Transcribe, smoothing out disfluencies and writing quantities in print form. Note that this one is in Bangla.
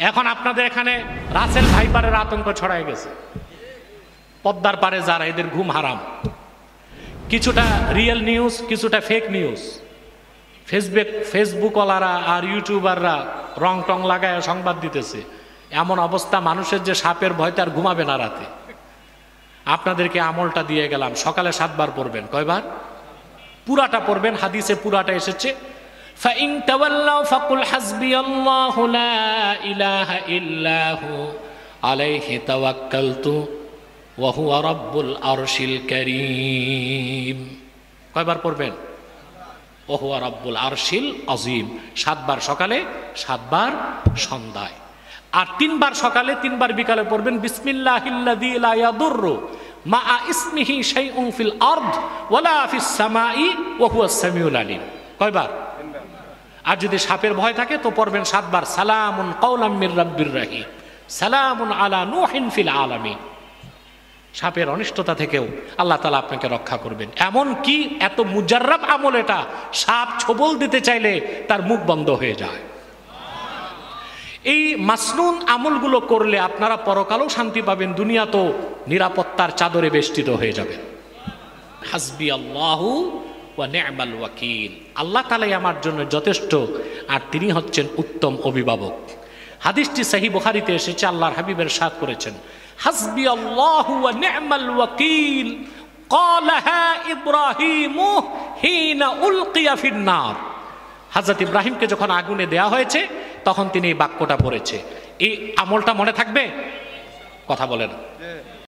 এখন আপনাদের এখানে রাসেল ভাইপারের আতঙ্ক ছড়ায় গেছে। পদ্মার পারে যারা, এদের ঘুম হারাম। কিছুটা রিয়েল নিউজ, কিছুটা ফেক নিউজ। ফেসবুকওয়ালারা আর ইউটিউবাররা রং টং লাগায় সংবাদ দিতেছে। এমন অবস্থা, মানুষের যে সাপের ভয়, তার ঘুমাবে না রাতে। আপনাদেরকে আমলটা দিয়ে গেলাম, সকালে 7 বার পড়বেন। কয়বার? পুরাটা পড়বেন, হাদিসে পুরাটা এসেছে। فَإِن تَوَلَّوْا فَقُلْ حَسْبِيَ اللَّهُ لَا إِلَٰهَ إِلَّا هُوَ عَلَيْهِ تَوَكَّلْتُ وَهُوَ رَبُّ الْعَرْشِ الْكَرِيمِ। কয়বার পড়বেন? ওহুয়া রাব্বুল আরশিল আযীম। 7 বার সকালে, 7 বার সন্ধ্যায়। আর 3 বার সকালে, 3 বার বিকালে পড়বেন বিসমিল্লাহিল্লাযী লা ইয়াদুররু মা'a ইসমিহি শাইউন ফিল আরদ ওয়ালা ফিস সামাই ওয়া হুয়াস সামিউল আলীম। কয়বার? আর যদি সাপের ভয় থাকে তো পড়বেন 7 বার সালামুন কাওলাম মির রাব্বির রহিম, সালামুন আলা নূহিন ফিল আলামিন। সাপের অনিষ্টতা থেকেও আল্লাহ তাআলা আপনাকে রক্ষা করবেন। এমন কি এত মুজাররাব আমল এটা, সাপ ছোবল দিতে চাইলে তার মুখ বন্ধ হয়ে যায়। এই মাসনুন আমলগুলো করলে আপনারা পরকালেও শান্তি পাবেন, দুনিয়া তো নিরাপত্তার চাদরে বেষ্টিত হয়ে যাবে। হাসবি আল্লাহু ওয়া নি'মাল ওয়াকিল। আল্লাহ তাআলাই আমার জন্য যথেষ্ট, আর তিনি হচ্ছেন উত্তম অভিভাবক। হাদিসটি সহিহ বুখারীতে এসেছে, আল্লাহর হাবিব ইরশাদ করেছেন, হাসবি আল্লাহু ওয়া নি'মাল ওয়াকিল ক্বালাহা ইব্রাহিমু হিনা উলকিয়া ফিন নার। হযরত ইব্রাহিমকে যখন আগুনে দেয়া হয়েছে তখন তিনি এই বাক্যটা পড়েছে। এই আমলটা মনে থাকবে? কথা বলেন।